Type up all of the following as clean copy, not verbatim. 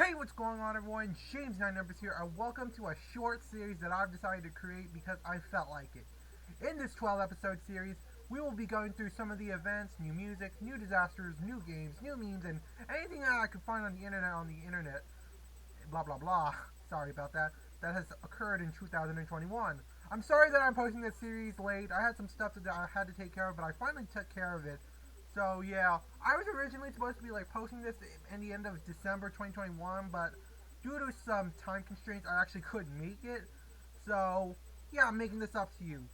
Hey, what's going on, everyone? James9Numbers here, and welcome to a short series that I've decided to create because I felt like it. In this 12-episode series, we will be going through some of the events, new music, new disasters, new games, new memes, and anything that I could find on the internet, blah blah blah, sorry about that has occurred in 2021. I'm sorry that I'm posting this series late. I had some stuff that I had to take care of, but I finally took care of it. So yeah, I was originally supposed to be posting this in the end of December 2021, but due to some time constraints, I actually couldn't make it. So yeah, I'm making this up to you.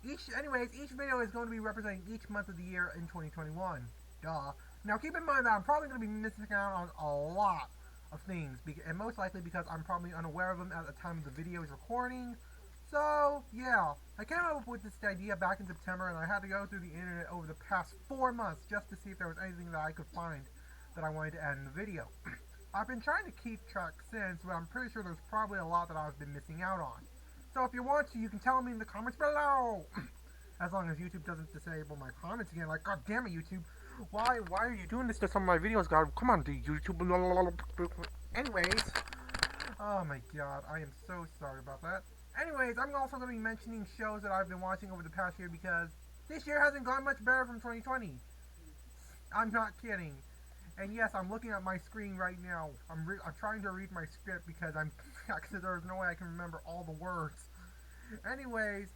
Each video is going to be representing each month of the year in 2021. Duh. Now keep in mind that I'm probably going to be missing out on a lot of things, and most likely because I'm probably unaware of them at the time of the video is recording. So, yeah, I came up with this idea back in September, and I had to go through the internet over the past 4 months just to see if there was anything that I could find that I wanted to add in the video. I've been trying to keep track since, but I'm pretty sure there's probably a lot that I've been missing out on. So if you want to, you can tell me in the comments below! As long as YouTube doesn't disable my comments again, like, god damn it, YouTube! Why are you doing this to some of my videos, god? Come on, YouTube! Anyways, oh my god, I am so sorry about that. Anyways, I'm also going to be mentioning shows that I've been watching over the past year because this year hasn't gone much better from 2020. I'm not kidding. And yes, I'm looking at my screen right now. I'm trying to read my script because there's no way I can remember all the words. Anyways,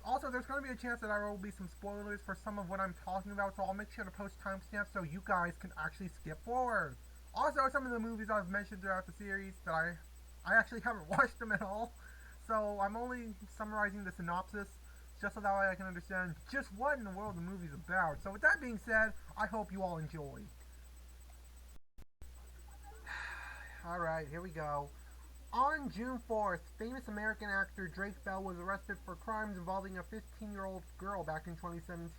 also there's going to be a chance that there will be some spoilers for some of what I'm talking about, so I'll make sure to post timestamps so you guys can actually skip forward. Also, some of the movies I've mentioned throughout the series that I actually haven't watched them at all. So I'm only summarizing the synopsis just so that way I can understand just what in the world the movie's about. So with that being said, I hope you all enjoy. Alright, here we go. On June 4th, famous American actor Drake Bell was arrested for crimes involving a 15-year-old girl back in 2017.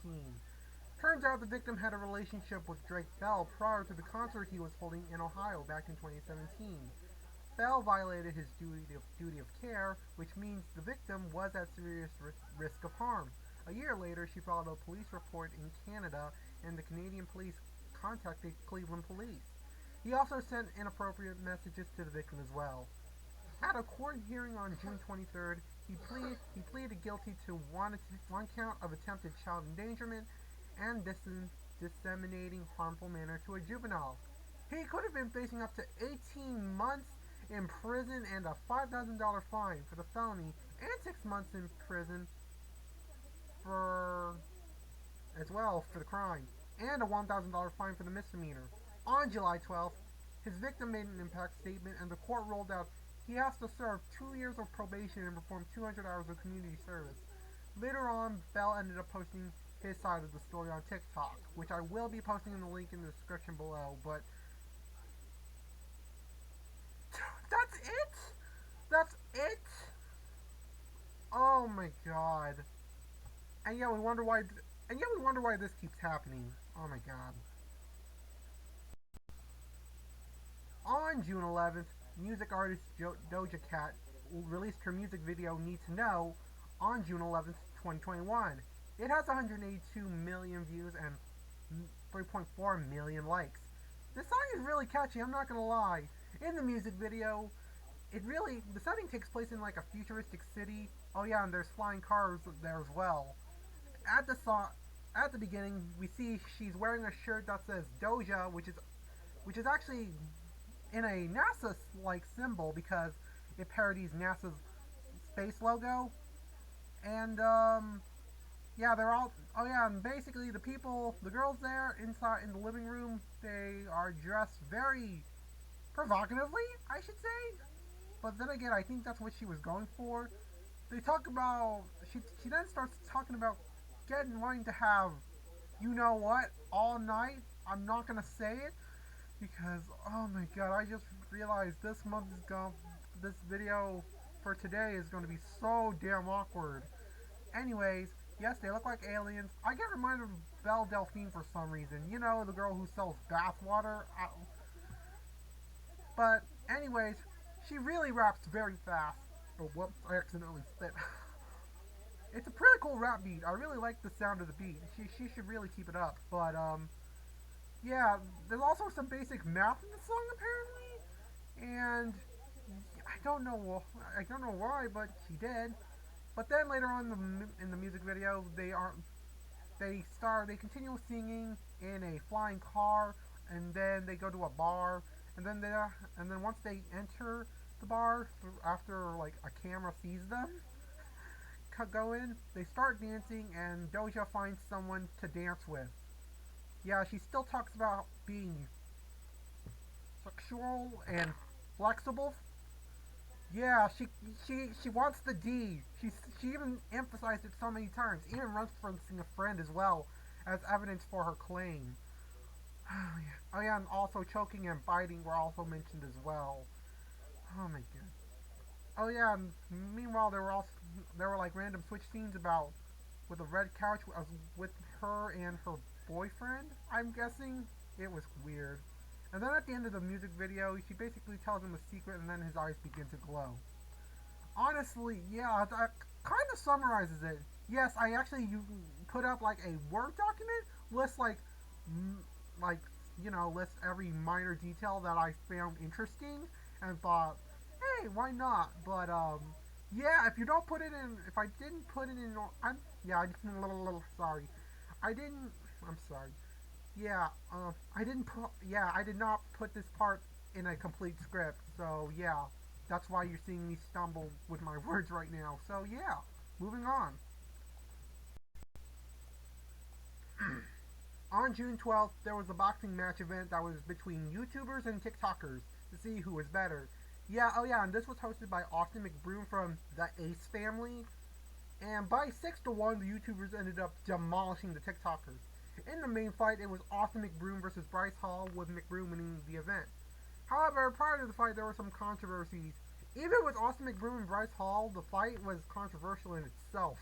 Turns out the victim had a relationship with Drake Bell prior to the concert he was holding in Ohio back in 2017. Bell violated his duty of care, which means the victim was at serious risk of harm. A year later, she filed a police report in Canada, and the Canadian police contacted Cleveland police. He also sent inappropriate messages to the victim as well. At a court hearing on June 23rd, he pleaded guilty to one count of attempted child endangerment and disseminating harmful manner to a juvenile. He could have been facing up to 18 months in prison and a $5,000 fine for the felony, and 6 months in prison as well for the crime, and a $1,000 fine for the misdemeanor. On July 12th, his victim made an impact statement, and the court ruled out he has to serve 2 years of probation and perform 200 hours of community service. Later on, Bell ended up posting his side of the story on TikTok, which I will be posting in the link in the description below, but that's it? That's it? Oh my god. And yeah, we wonder why this keeps happening. Oh my god. On June 11th, music artist Doja Cat released her music video Need to Know on June 11th, 2021. It has 182 million views and 3.4 million likes. This song is really catchy, I'm not gonna lie. In the music video, the setting takes place in like a futuristic city. Oh yeah, and there's flying cars there as well. At the beginning, we see she's wearing a shirt that says Doja, which is actually in a NASA-like symbol because it parodies NASA's space logo. And yeah, and basically the girls there inside in the living room, they are dressed very provocatively, I should say. But then again, I think that's what she was going for. They talk about, she then starts talking about wanting to have, you know what, all night. I'm not gonna say it because, oh my god, I just realized this video for today is going to be so damn awkward. Anyways, yes, they look like aliens. I get reminded of Belle Delphine for some reason. You know, the girl who sells bathwater. But anyways, she really raps very fast. Oh, whoops, I accidentally spit. It's a pretty cool rap beat. I really like the sound of the beat. She should really keep it up. But, yeah, there's also some basic math in the song, apparently. and I don't know why, but she did. But then later on in the music video, they continue singing in a flying car, and then they go to a bar, and then once they enter the bar after like a camera sees them go in, they start dancing, and Doja finds someone to dance with. Yeah, she still talks about being sexual and flexible. Yeah, she wants the D. She even emphasized it so many times, even referencing a friend as well as evidence for her claim. Oh yeah, and also choking and biting were also mentioned as well. Oh my god. Oh yeah, and meanwhile there were like random switch scenes about with a red couch with her and her boyfriend. I'm guessing it was weird. And then at the end of the music video, she basically tells him a secret, and then his eyes begin to glow. Honestly, yeah, that kind of summarizes it. Yes, I actually put up like a Word document, lists like lists every minor detail that I found interesting, and thought, hey, why not? But yeah, if you don't put it in, if I didn't put it in, I didn't. Sorry, I didn't. I'm sorry. Yeah, I did not put this part in a complete script. So yeah, that's why you're seeing me stumble with my words right now. So yeah, moving on. On June 12th, there was a boxing match event that was between YouTubers and TikTokers to see who was better. Yeah, oh yeah, and this was hosted by Austin McBroom from the Ace family. And by 6 to 1, the YouTubers ended up demolishing the TikTokers. In the main fight, it was Austin McBroom versus Bryce Hall, with McBroom winning the event. However, prior to the fight, there were some controversies. Even with Austin McBroom and Bryce Hall, the fight was controversial in itself.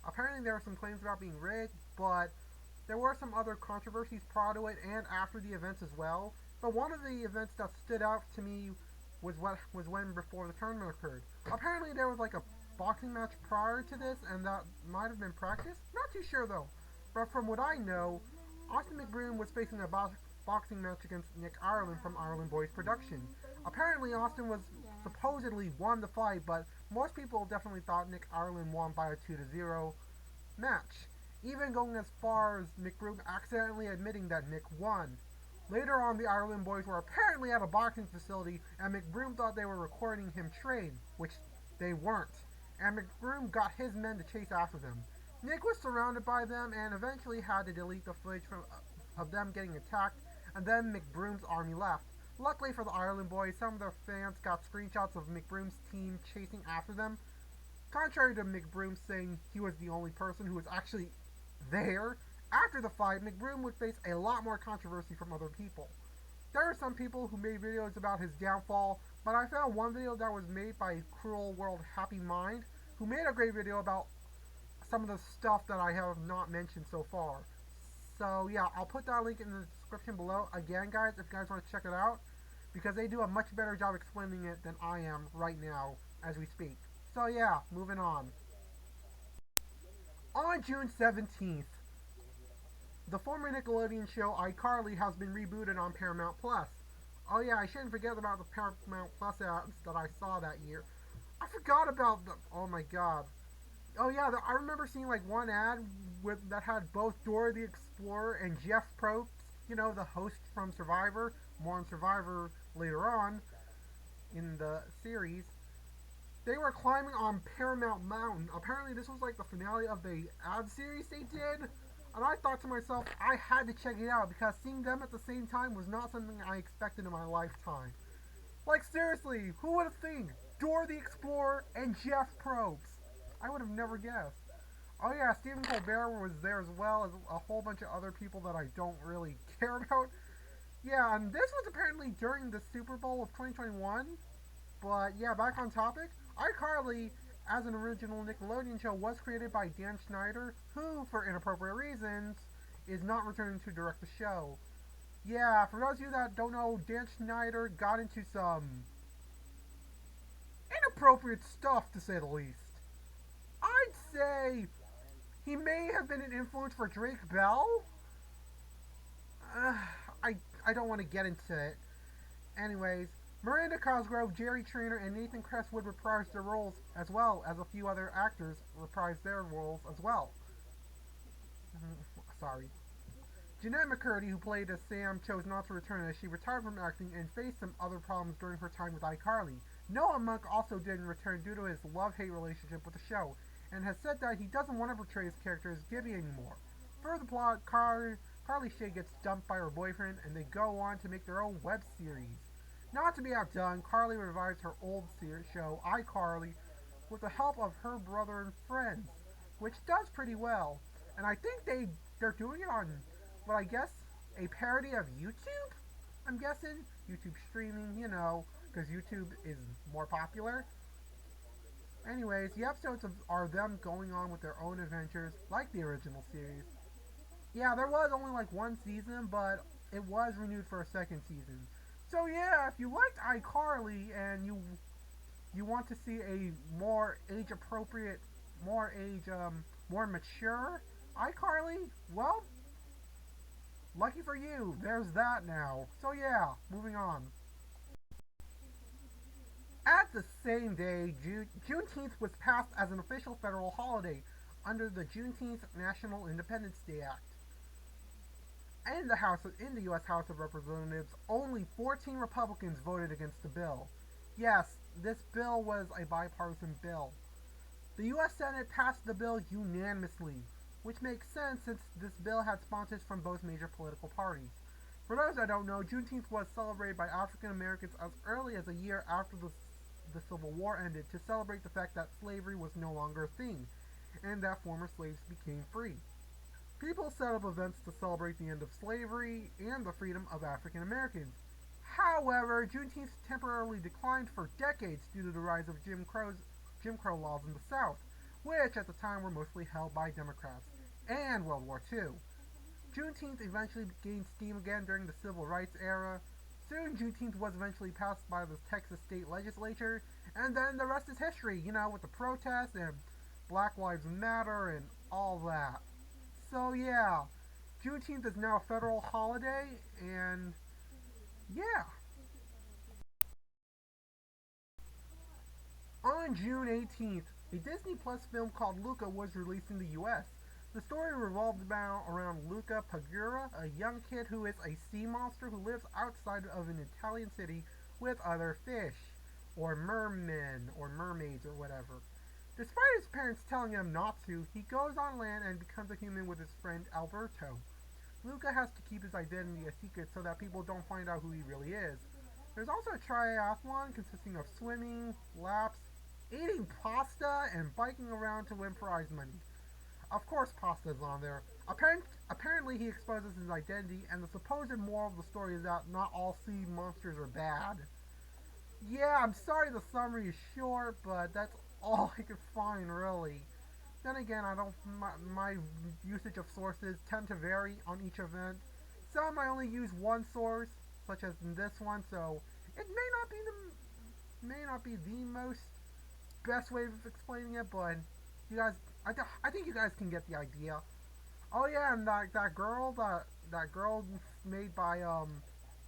Apparently, there were some claims about being rigged, but there were some other controversies prior to it and after the events as well. But one of the events that stood out to me was when before the tournament occurred. Apparently, there was like a boxing match prior to this, and that might have been practice. Not too sure though. But from what I know, Austin McBroom was facing a boxing match against Nick Ireland from Ireland Boys Production. Apparently, Austin was supposedly won the fight, but most people definitely thought Nick Ireland won by a 2-0 match, even going as far as McBroom accidentally admitting that Nick won. Later on, the Ireland boys were apparently at a boxing facility, and McBroom thought they were recording him train, which they weren't, and McBroom got his men to chase after them. Nick was surrounded by them and eventually had to delete the footage of them getting attacked, and then McBroom's army left. Luckily for the Ireland boys, some of their fans got screenshots of McBroom's team chasing after them. Contrary to McBroom saying he was the only person who was actually there, after the fight, McBroom would face a lot more controversy from other people. There are some people who made videos about his downfall, but I found one video that was made by Cruel World Happy Mind, who made a great video about some of the stuff that I have not mentioned so far. So yeah, I'll put that link in the description below. Again, guys, if you guys want to check it out, because they do a much better job explaining it than I am right now as we speak. So yeah, moving on. On June 17th, the former Nickelodeon show iCarly has been rebooted on Paramount Plus. Oh yeah, I shouldn't forget about the Paramount Plus ads that I saw that year. I forgot about them. Oh my god. Oh yeah, I remember seeing like one ad that had both Dora the Explorer and Jeff Probst, the host from Survivor. More on Survivor later on in the series. They were climbing on Paramount Mountain. Apparently this was like the finale of the ad series they did. And I thought to myself, I had to check it out because seeing them at the same time was not something I expected in my lifetime. Like seriously, who would have think? Dora the Explorer and Jeff Probst. I would have never guessed. Oh yeah, Stephen Colbert was there as well as a whole bunch of other people that I don't really care about. Yeah, and this was apparently during the Super Bowl of 2021. But yeah, back on topic. iCarly, as an original Nickelodeon show, was created by Dan Schneider, who, for inappropriate reasons, is not returning to direct the show. Yeah, for those of you that don't know, Dan Schneider got into some inappropriate stuff, to say the least. I'd say he may have been an influence for Drake Bell. I don't want to get into it. Anyways, Miranda Cosgrove, Jerry Trainer, and Nathan Crestwood reprised their roles, as well as a few other actors reprised their roles as well. Sorry. Jeanette McCurdy, who played as Sam, chose not to return as she retired from acting and faced some other problems during her time with iCarly. Noah Monk also didn't return due to his love-hate relationship with the show, and has said that he doesn't want to portray his character as Gibby anymore. For the plot, Carly Shay gets dumped by her boyfriend, and they go on to make their own web series. Not to be outdone, Carly revives her old show, iCarly, with the help of her brother and friends, which does pretty well. And I think they're doing it on, what I guess, a parody of YouTube? I'm guessing? YouTube streaming, because YouTube is more popular. Anyways, the episodes are them going on with their own adventures, like the original series. Yeah, there was only like one season, but it was renewed for a second season. So yeah, if you liked iCarly and you want to see a more age appropriate, more mature iCarly, well, lucky for you, there's that now. So yeah, moving on. At the same day, Juneteenth was passed as an official federal holiday under the Juneteenth National Independence Day Act. In the U.S. House of Representatives, only 14 Republicans voted against the bill. Yes, this bill was a bipartisan bill. The U.S. Senate passed the bill unanimously, which makes sense since this bill had sponsors from both major political parties. For those that don't know, Juneteenth was celebrated by African Americans as early as a year after the Civil War ended to celebrate the fact that slavery was no longer a thing, and that former slaves became free. People set up events to celebrate the end of slavery and the freedom of African Americans. However, Juneteenth temporarily declined for decades due to the rise of Jim Crow laws in the South, which at the time were mostly held by Democrats, and World War II. Juneteenth eventually gained steam again during the Civil Rights era. Soon, Juneteenth was eventually passed by the Texas state legislature, and then the rest is history, with the protests and Black Lives Matter and all that. So yeah, Juneteenth is now a federal holiday, and yeah. On June 18th, a Disney Plus film called Luca was released in the US. The story revolved around Luca Pagura, a young kid who is a sea monster who lives outside of an Italian city with other fish, or mermen, or mermaids, or whatever. Despite his parents telling him not to, he goes on land and becomes a human with his friend Alberto. Luca has to keep his identity a secret so that people don't find out who he really is. There's also a triathlon consisting of swimming, laps, eating pasta, and biking around to win prize money. Of course pasta is on there. Apparently he exposes his identity, and the supposed moral of the story is that not all sea monsters are bad. Yeah, I'm sorry the summary is short, but that's all I could find, really. Then again, my usage of sources tend to vary on each event. Some I only use one source, such as in this one, so it may not be the most best way of explaining it, but you guys, I think you guys can get the idea. Oh yeah, and that girl made by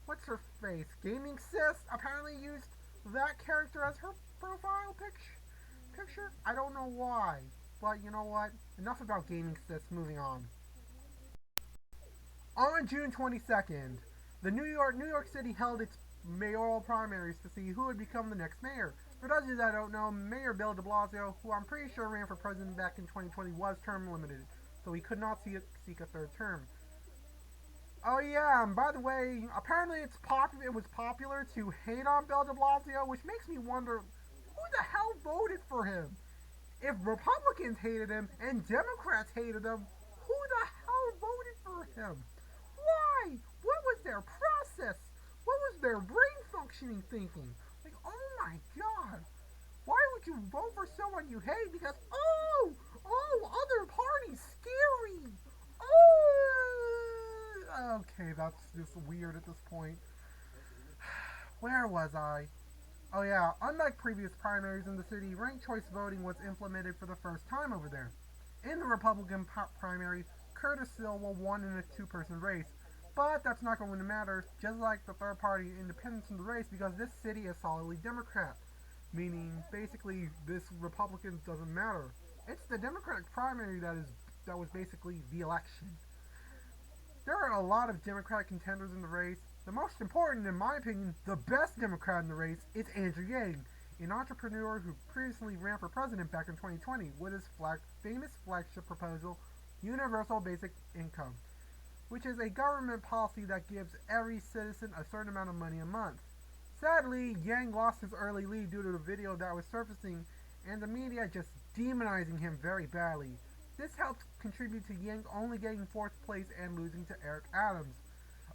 what's her face, Gaming Sis, apparently used that character as her profile picture. I don't know why, but you know what? Enough about Gaming Sis. Moving on. On June 22nd, the New York City held its mayoral primaries to see who would become the next mayor. For those of you that don't know, Mayor Bill de Blasio, who I'm pretty sure ran for president back in 2020, was term limited, so he could not seek a third term. Oh yeah, and by the way, apparently it was popular to hate on Bill de Blasio, which makes me wonder who the hell voted for him? If Republicans hated him and Democrats hated him, who the hell voted for him? Why? What was their process? What was their brain functioning thinking? Like, oh my god. Why would you vote for someone you hate? Because, other parties, scary. Okay, that's just weird at this point. Where was I? Oh yeah, unlike previous primaries in the city, ranked choice voting was implemented for the first time over there. In the Republican primary, Curtis Silva won in a two-person race, But that's not going to matter, just like the third party independents in the race, because this city is solidly Democrat. Meaning, basically, this Republican doesn't matter. It's the Democratic primary that was basically the election. There are a lot of Democratic contenders in the race. The most important, in my opinion, the best Democrat in the race is Andrew Yang, an entrepreneur who previously ran for president back in 2020 with his famous flagship proposal, Universal Basic Income, which is a government policy that gives every citizen a certain amount of money a month. Sadly, Yang lost his early lead due to the video that was surfacing and the media just demonizing him very badly. This helped contribute to Yang only getting 4th place and losing to Eric Adams.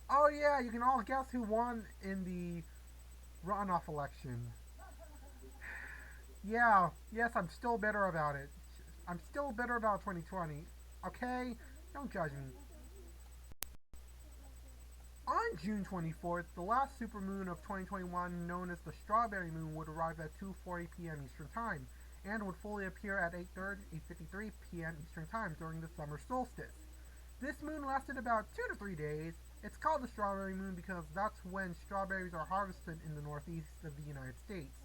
Oh yeah, you can all guess who won in the runoff election. Yeah, yes, I'm still bitter about it. I'm still bitter about 2020. Okay? Don't judge me. On June 24th, the last supermoon of 2021, known as the Strawberry Moon, would arrive at 2:40 p.m. Eastern Time, and would fully appear at 8:53 p.m. Eastern Time during the summer solstice. This moon lasted about 2 to 3 days. It's called the Strawberry Moon because that's when strawberries are harvested in the northeast of the United States.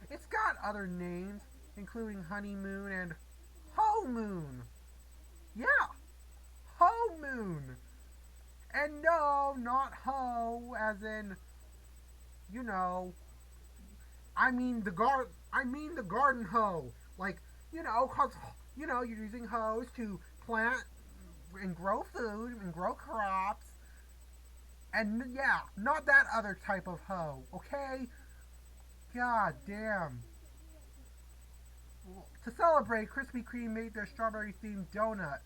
It's got other names, including Honey Moon and Ho Moon. Yeah, Ho Moon. And no, not ho, as in, you know, I mean the garden hoe. Like, you know, 'cause, you know, you're using hoes to plant and grow food and grow crops. And yeah, not that other type of hoe, okay? God damn. To celebrate, Krispy Kreme made their strawberry-themed donut.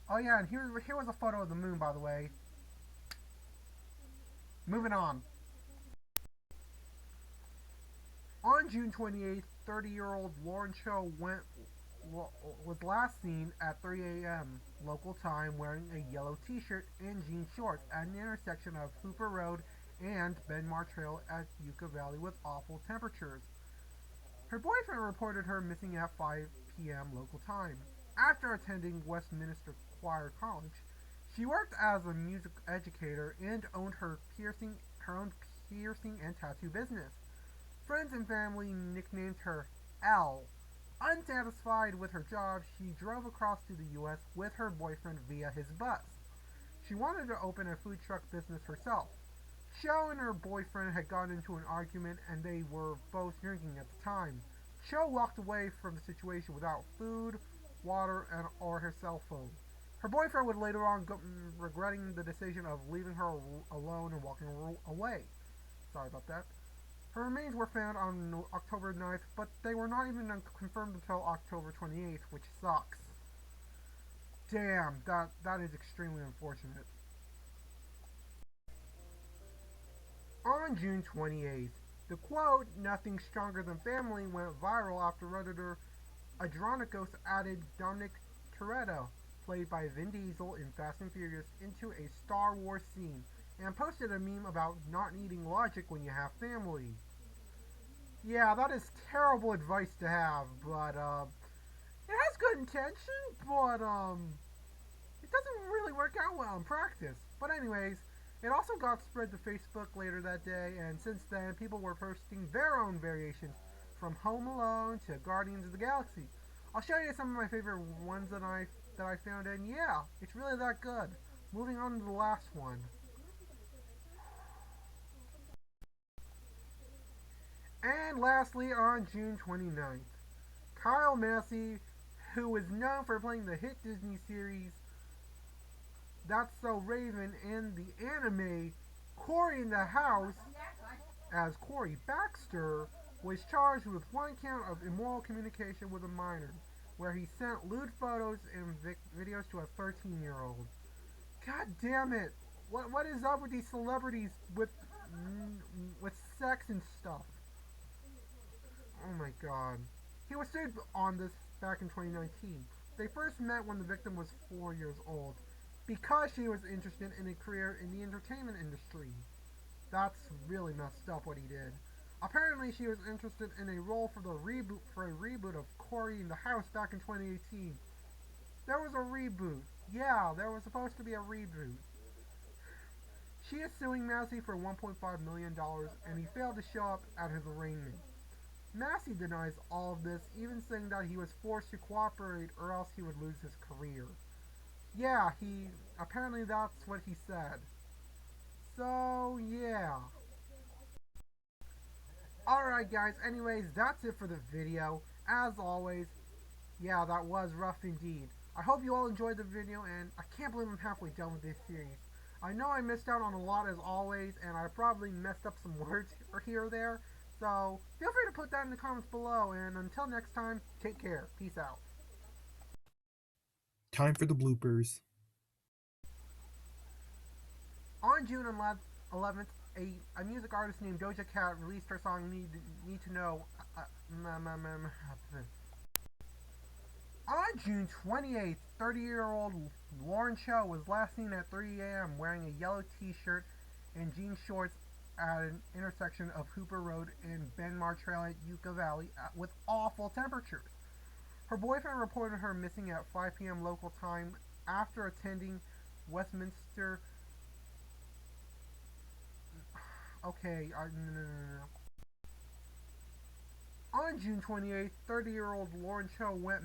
Oh yeah, and here was a photo of the moon, by the way. Moving on. On June 28th, 30-year-old Lauren Cho was last seen at 3 a.m. local time wearing a yellow t-shirt and jean shorts at an intersection of Hooper Road and Benmar Trail at Yucca Valley with awful temperatures. Her boyfriend reported her missing at 5 p.m. local time. After attending Westminster Choir College, she worked as a music educator and owned her own piercing and tattoo business. Friends and family nicknamed her L. Unsatisfied with her job, she drove across to the U.S. with her boyfriend via his bus. She wanted to open a food truck business herself. Cho and her boyfriend had gotten into an argument and they were both drinking at the time. Cho walked away from the situation without food, water, or her cell phone. Her boyfriend would later on go regretting the decision of leaving her alone and walking away. Sorry about that. Her remains were found on October 9th, but they were not even confirmed until October 28th, which sucks. Damn, that is extremely unfortunate. On June 28th, the quote, "Nothing stronger than family," went viral after Redditor Adronicos added Dominic Toretto, played by Vin Diesel in Fast and Furious, into a Star Wars scene, and posted a meme about not needing logic when you have family. Yeah, that is terrible advice to have, but, it has good intention, but, it doesn't really work out well in practice. But anyways, it also got spread to Facebook later that day, and since then, people were posting their own variations, from Home Alone to Guardians of the Galaxy. I'll show you some of my favorite ones that I found, and yeah, it's really that good. Moving on to the last one. And lastly, on June 29th, Kyle Massey, who is known for playing the hit Disney series That's So Raven and the anime Cory in the House as Cory Baxter, was charged with one count of immoral communication with a minor, where he sent lewd photos and videos to a 13-year-old. God damn it! What is up with these celebrities with sex and stuff? Oh my god. He was sued on this back in 2019. They first met when the victim was 4 years old, because she was interested in a career in the entertainment industry. That's really messed up what he did. Apparently she was interested in a role for a reboot of Cory in the House back in 2018. There was a reboot. Yeah, there was supposed to be a reboot. She is suing Massey for $1.5 million, and he failed to show up at his arraignment. Massey denies all of this, even saying that he was forced to cooperate or else he would lose his career. Yeah, apparently that's what he said. So, yeah. Alright guys, anyways, that's it for the video. As always, yeah, that was rough indeed. I hope you all enjoyed the video, and I can't believe I'm halfway done with this series. I know I missed out on a lot as always, and I probably messed up some words here or there, so feel free to put that in the comments below, and until next time, take care. Peace out. Time for the bloopers. On June 11th, a music artist named Doja Cat released her song Need to Know. On June 28th, 30-year-old Lauren Cho was last seen at 3 a.m. wearing a yellow t-shirt and jean shorts at an intersection of Hooper Road and Benmar Trail at Yucca Valley with awful temperatures. Her boyfriend reported her missing at 5 p.m. local time after attending Westminster. Okay, no. On June 28th, 30-year-old Lauren Cho went